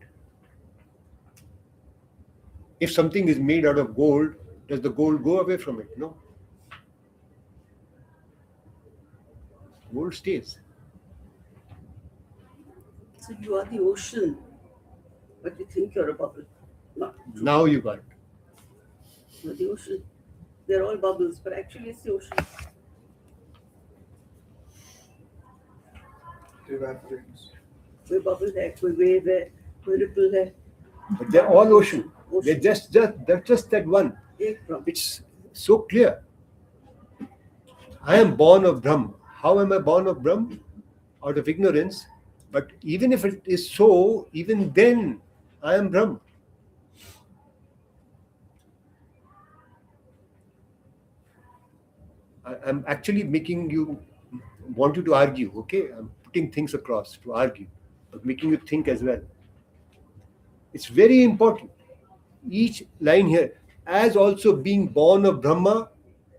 If something is made out of gold, does the gold go away from it? No. Gold stays. So you are the ocean, but you think you're a bubble. Not true. Now you got it. You're the ocean. They're all bubbles, but actually it's the ocean. It evaporates. कोई bubble है, कोई wave है, कोई ripple है. But they're all ocean. They're just that one. एक Brahma. It's so clear. I am born of Brahma. How am I born of Brahma? Out of ignorance. But even if it is so, even then I am Brahma. I'm actually making you want you to argue, okay? I'm putting things across to argue, but making you think as well. It's very important. Each line here, as also being born of Brahma,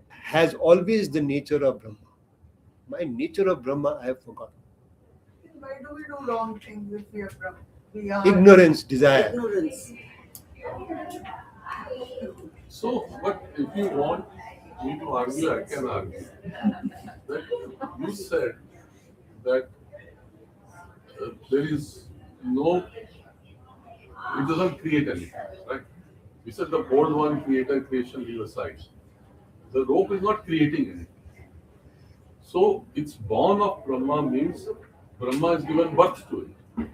has always the nature of Brahma. My nature of Brahma, I have forgotten. Why do we do wrong things if we are Brahma? We are Ignorance, desire. Ignorance. So, but if you want me to argue, I can argue. That you said that there is no, it doesn't create anything, right? We said the bold one creator, creation leave aside. The rope is not creating anything. So it's born of Brahma means Brahma has given birth to it.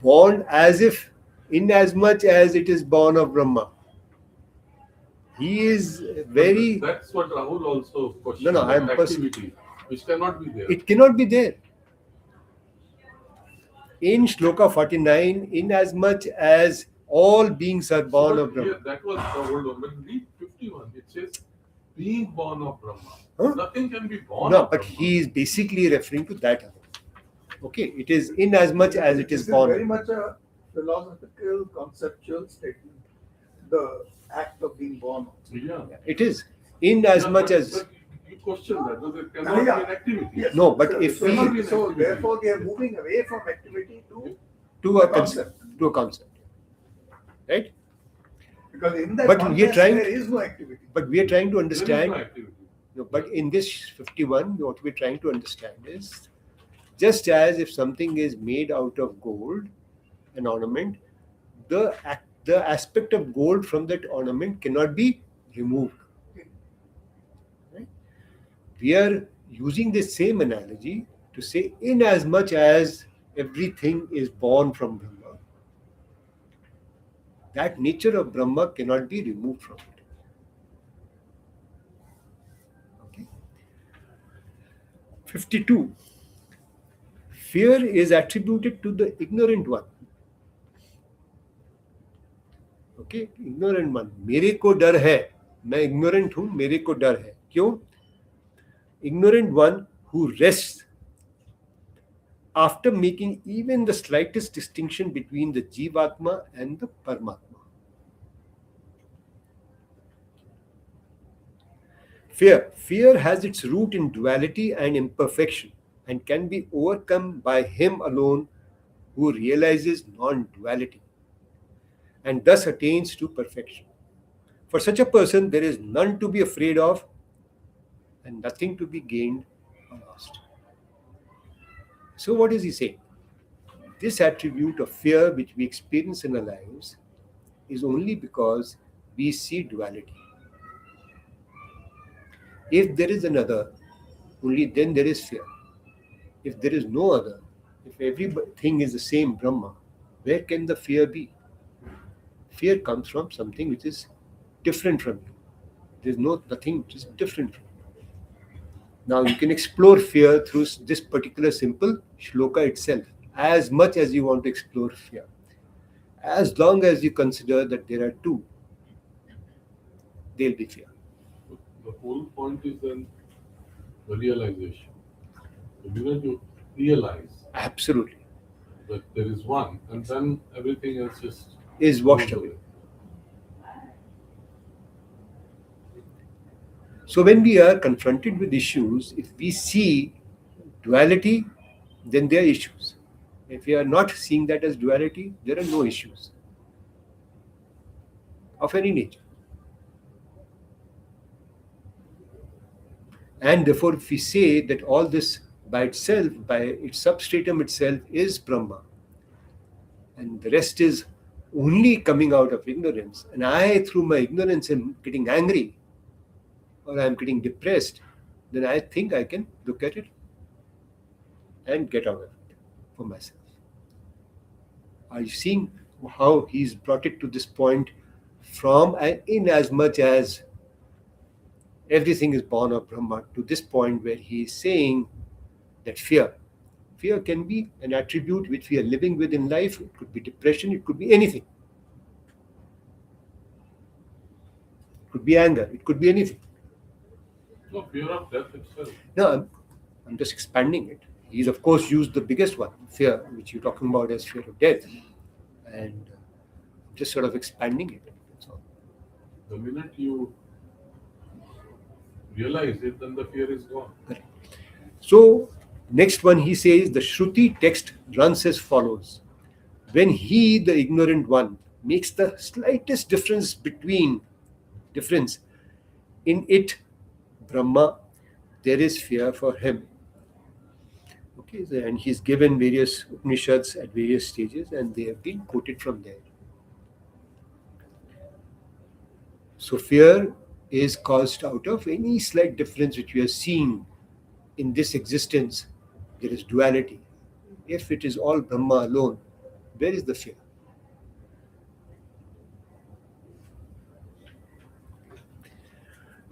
Born as if, in as much as it is born of Brahma. He is very. That's what Rahul also questioned. No, I that am activity, which cannot be there. It cannot be there. In Shloka 49, in as much as all beings are born So, of Brahma. here, that was the old one. But read 51. It says, being born of Brahma. Huh? Nothing can be born No, of but Brahma. he is basically referring to that. Okay, it is in as much as it is This born. very much a philosophical, conceptual statement. The act of being born. Yeah. It is in as Yeah, much but as. you question that. Because it cannot Yeah. be an activity. Yes. No, but So, if so, we- so therefore they are moving away from activity to a concept. To a concept. Right? Because in that But we are context, trying- there is no activity. But we are trying to There is no understand. activity. No, but in this 51, what we're trying to understand is just as if something is made out of gold, an ornament, the aspect of gold from that ornament cannot be removed. Right? We are using the same analogy to say, in as much as everything is born from Brahma, that nature of Brahma cannot be removed from it. Okay. 52. Fear is attributed to the ignorant one. Okay ignorant one मेरे को डर है मैं ignorant हूं मेरे को डर है क्यों ignorant one who rests after making even the slightest distinction between the Jivatma and the Paramatma. Fear has its root in duality and imperfection and can be overcome by him alone who realizes non-duality and thus attains to perfection. For such a person, there is none to be afraid of and nothing to be gained or lost. So, what is he saying? This attribute of fear which we experience in our lives is only because we see duality. If there is another, only then there is fear. If there is no other, if everything is the same Brahma, where can the fear be? Fear comes from something which is different from you. There is nothing which is different from you. Now you can explore fear through this particular simple shloka itself, as much as you want to explore fear. As long as you consider that there are two, there will be fear. The whole point is then the realization. The minute you realize Absolutely. that there is one, and then everything else just Is washed goes away. So when we are confronted with issues, if we see duality, then there are issues. If we are not seeing that as duality, there are no issues of any nature. And therefore, if we say that all this by itself, by its substratum itself, is Brahma, and the rest is only coming out of ignorance, and I, through my ignorance, am getting angry or I am getting depressed, then I think I can look at it and get out of it for myself. Are you seeing how he's brought it to this point from in as much as everything is born of Brahma to this point where he is saying that fear can be an attribute which we are living with in life. It could be depression, it could be anything. It could be anger, it could be anything. No, fear of death itself. No, I'm just expanding it. He's of course used the biggest one, fear, which you're talking about as fear of death, and just sort of expanding it. That's all. The minute you realize it, then the fear is gone. Correct. So next one he says the Shruti text runs as follows: when he, the ignorant one, makes the slightest difference in it, Brahma, there is fear for him. Okay, so, and he's given various Upanishads at various stages, and they have been quoted from there. So fear is caused out of any slight difference which we are seeing in this existence. There is duality. If it is all Brahma alone, where is the fear?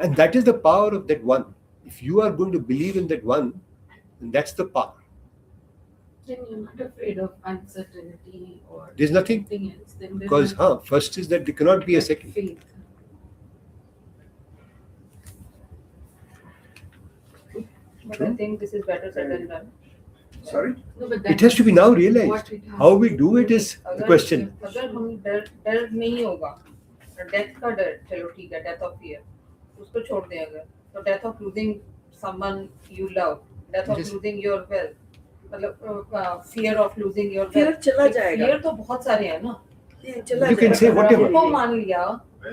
And that is the power of that one. If you are going to believe in that one, then that's the power. Then you're not afraid of uncertainty or There's nothing. anything else. Then there's Because first is that there cannot be a second. faith. But I think this is better said than done. Sorry? No, but It has to be now what realized. it has How we to do it is the अगर question. अगर हम डर नहीं होगा, death का डर, चलो ठीक है, डेथ ऑफ फियर, उसको छोड़ दें अगर, तो death of losing someone you love, death of Yes. Losing your wealth, मतलब fear of losing your Fear wealth, चला जाएगा। फियर तो बहुत सारे हैं ना, चला You can say जाएगा। whatever. वो मान लिया,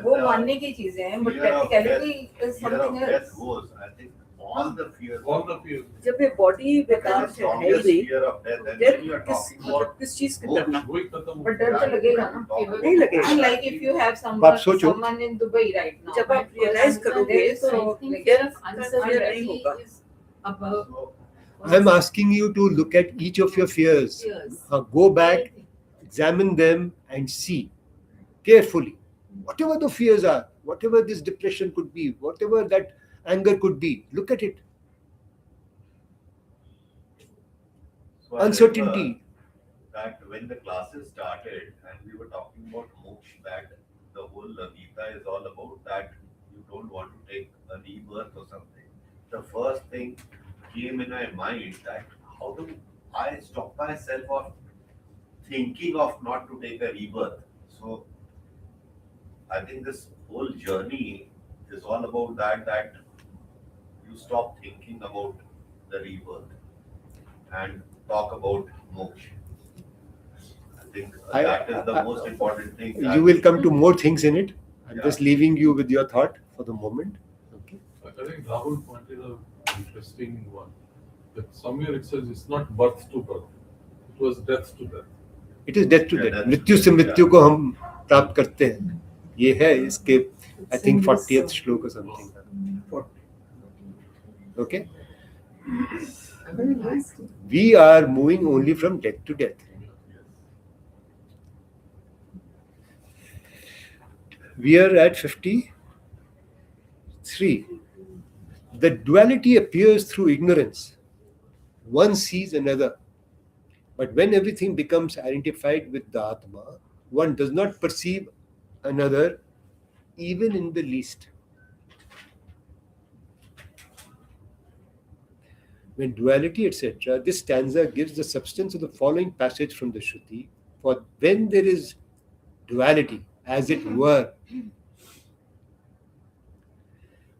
वो मानने की चीजें हैं, but practicality is Fear of something death else. goes. I think all the fear. All the fear. जब ये बॉडी the बेकार है ही strongest नहीं, fear of death. And फिर when you are किस talking about किस चीज की डरना? वही खत्म हो बट डर तो लगेगा ना. नहीं लगेगा। And like if you have आप सोचो। someone in Dubai right now, जब आप रियलाइज करोगे there is तो so I think like fear of fear नहीं uncertainty होगा। is above so, I'm asking you to look at each of your fears. fears. Go back, examine them, and see carefully. Whatever the fears are, whatever this depression could be, whatever that anger could be, look at it. so I Uncertainty. remember that when the classes started and we were talking about moksha, that the whole Gita is all about that you don't want to take a rebirth or something. The first thing came in my mind that how do I stop myself of thinking of not to take a rebirth? So I think this whole journey is all about that you stop thinking about the rebirth and talk about moksha. I think that is the most important thing. You will come to more things in it. I'm Yeah. just leaving you with your thought for the moment. Okay. I think Rahul pointed out an interesting one. That somewhere it says it's not birth to birth. It was death to death. It is death to Yeah, death. death. मृत्यु से मृत्यु को हम प्राप्त करते हैं. ये है इसके I think 40th श्लोक or something. Okay. We are moving only from death to death. We are at 53. The duality appears through ignorance. One sees another. But when everything becomes identified with the Atma, one does not perceive another even in the least. When duality, etc., this stanza gives the substance of the following passage from the Shruti. For when there is duality, as it were,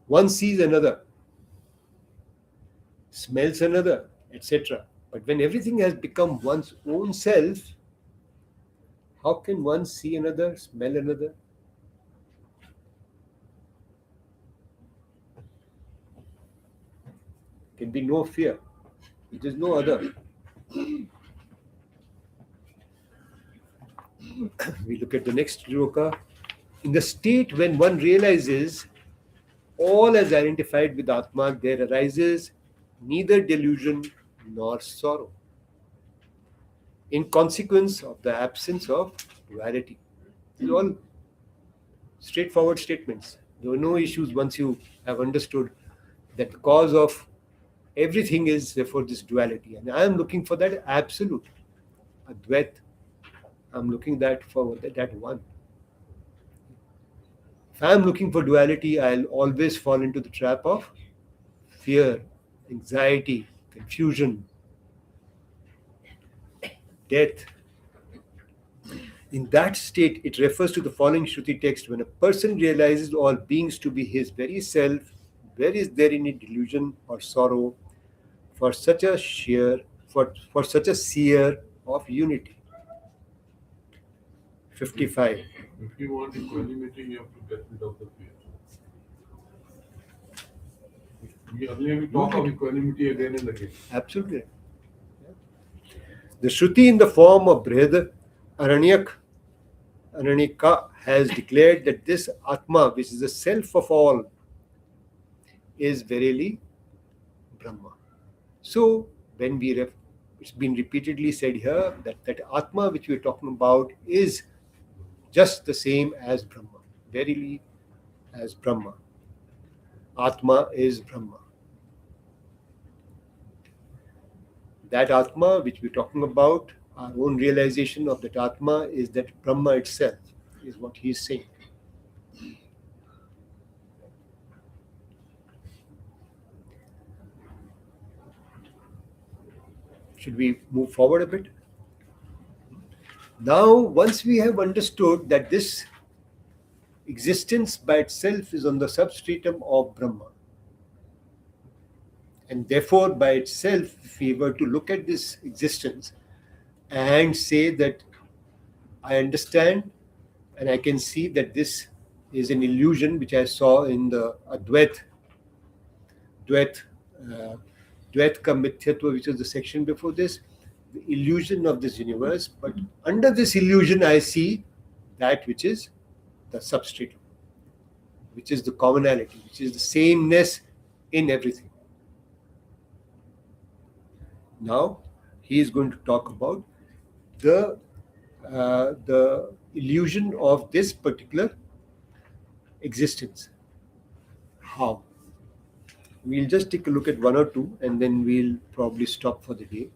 one sees another, smells another, etc. But when everything has become one's own self, how can one see another, smell another? Can be no fear. It is no other. We look at the next shloka. In the state when one realizes all as identified with Atma, there arises neither delusion nor sorrow, in consequence of the absence of duality. These are all straightforward statements. There are no issues once you have understood that the cause of everything is therefore this duality. And I am looking for that absolute, Advait. I'm looking for that one. If I am looking for duality, I'll always fall into the trap of fear, anxiety, confusion, death. In that state, it refers to the following Shruti text: when a person realizes all beings to be his very self, where is there any delusion or sorrow for such a seer of unity? 55. If you want equanimity, you have to get rid of the fear. We talk of equanimity again and again. Absolutely. The Shruti in the form of Brihad Aranyaka has declared that this Atma, which is the self of all, is verily Brahma. So, when it's been repeatedly said here that Atma which we are talking about is just the same as Brahma, verily as Brahma. Atma is Brahma. That Atma which we're talking about, our own realization of that Atma is that Brahma itself, is what he is saying. Should we move forward a bit? Now, once we have understood that this existence by itself is on the substratum of Brahma, and therefore by itself, if we were to look at this existence and say that I understand and I can see that this is an illusion which I saw in the Advait ka mithyatva, which is the section before this, the illusion of this universe. But under this illusion, I see that which is the substratum, which is the commonality, which is the sameness in everything. Now, he is going to talk about the illusion of this particular existence. How? We'll just take a look at one or two and then we'll probably stop for the day.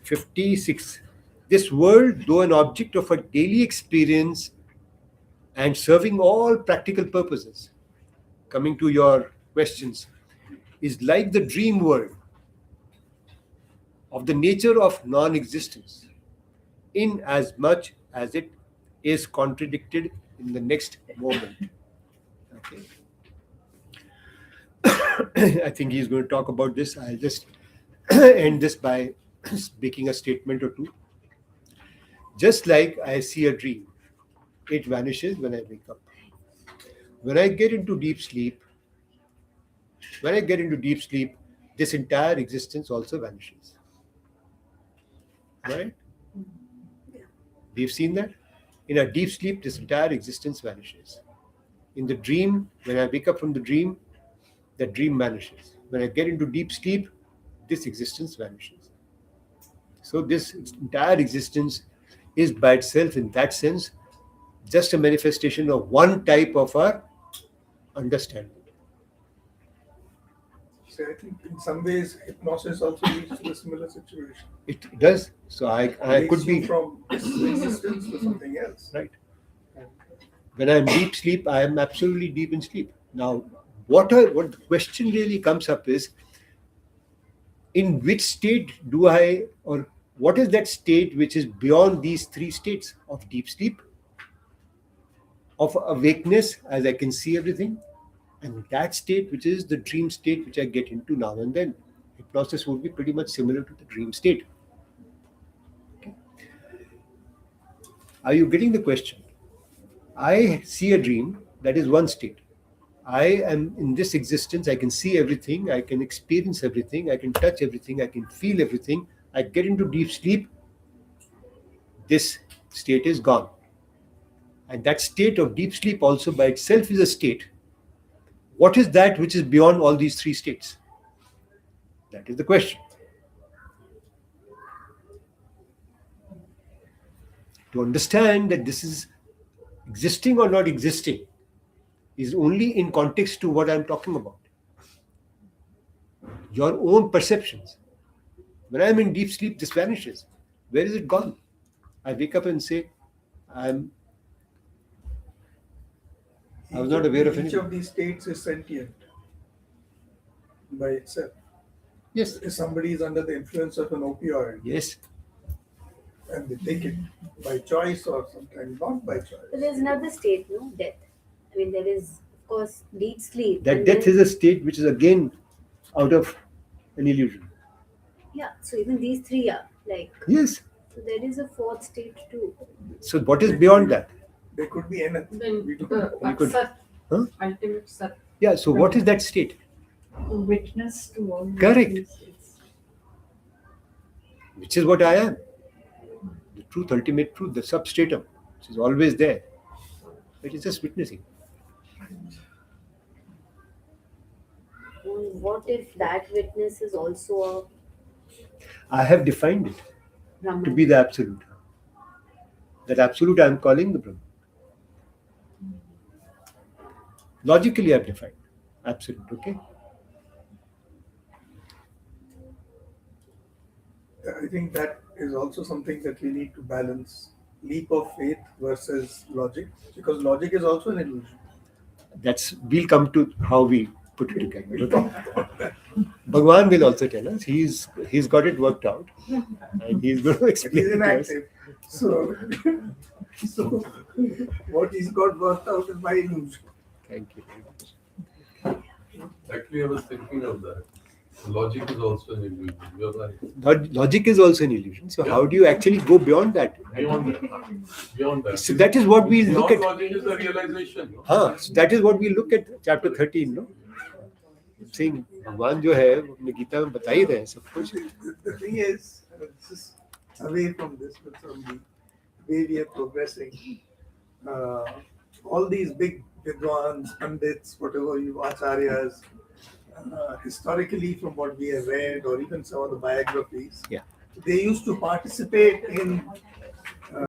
56. This world, though an object of a daily experience and serving all practical purposes, coming to your questions, is like the dream world of the nature of non-existence, in as much as it is contradicted in the next moment. Okay. I think he's going to talk about this. I'll just end this by making a statement or two. Just like I see a dream, it vanishes when I wake up. When I get into deep sleep, this entire existence also vanishes. Right? We've seen that. In a deep sleep, this entire existence vanishes. In the dream, when I wake up from the dream, that dream vanishes. When I get into deep sleep, this existence vanishes. So this entire existence is by itself, in that sense, just a manifestation of one type of our understanding. So I think in some ways hypnosis also leads to a similar situation. It does. So I Takes could you be from this existence to something else. right. When I'm deep sleep, I am absolutely deep in sleep. Now, what the question really comes up is, in which state do I, or what is that state which is beyond these three states of deep sleep, of awakeness as I can see everything, and that state which is the dream state which I get into now and then. Hypnosis would be pretty much similar to the dream state. Okay. Are you getting the question? I see a dream, that is one state. I am in this existence, I can see everything, I can experience everything, I can touch everything, I can feel everything. I get into deep sleep, this state is gone. And that state of deep sleep also by itself is a state. What is that which is beyond all these three states? That is the question. To understand that this is existing or not existing is only in context to what I'm talking about. Your own perceptions. When I'm in deep sleep, this vanishes. Where is it gone? I wake up and say, I was not aware of Each anything. of these states is sentient by itself. Yes. If somebody is under the influence of an opioid Yes. and they take it by choice or sometimes not by choice. But there's another state, no? Death. I mean, there is, of course, deep sleep. That and death then- is a state which is again out of an illusion. Yeah, so even these three are like. Yes. So there is a fourth state too. So what is beyond that? There could be anything. Then We don't the know. You could- Sat, Huh? ultimate Sat. Yeah, so what is that state? Witness to all these Correct. things. Which is what I am. The truth, ultimate truth, the substratum, which is always there. It is just witnessing. And what if that witness is also I have defined it a Brahman? to be the absolute. That absolute I am calling the Brahman. Logically I have defined. absolute. Okay. I think that is also something that we need to balance: leap of faith versus logic, because logic is also an illusion. We'll come to how we put it together. We'll Okay. talk about that. Bhagwan will also tell us. He's got it worked out, and he's going to But explain he's it to us. inactive. So, so what he's got worked out is my illusion. Thank you very much. Actually, I was thinking of that. Logic is also an illusion. You're right. Logic is also an illusion. So how do you actually go beyond that? Beyond that. Beyond that. So that is what we look Beyond at. logic is the realization. No? हाँ, so that is what we look at chapter 13, no? Saying भगवान जो है वो अपने गीता में बता ही रहे हैं सब कुछ. The thing is, just away from this, but from the way we are progressing, all these big Vidwans, Pandits, whatever you Acharyas, historically from what we have read, or even some of the biographies, Yeah. they used to participate in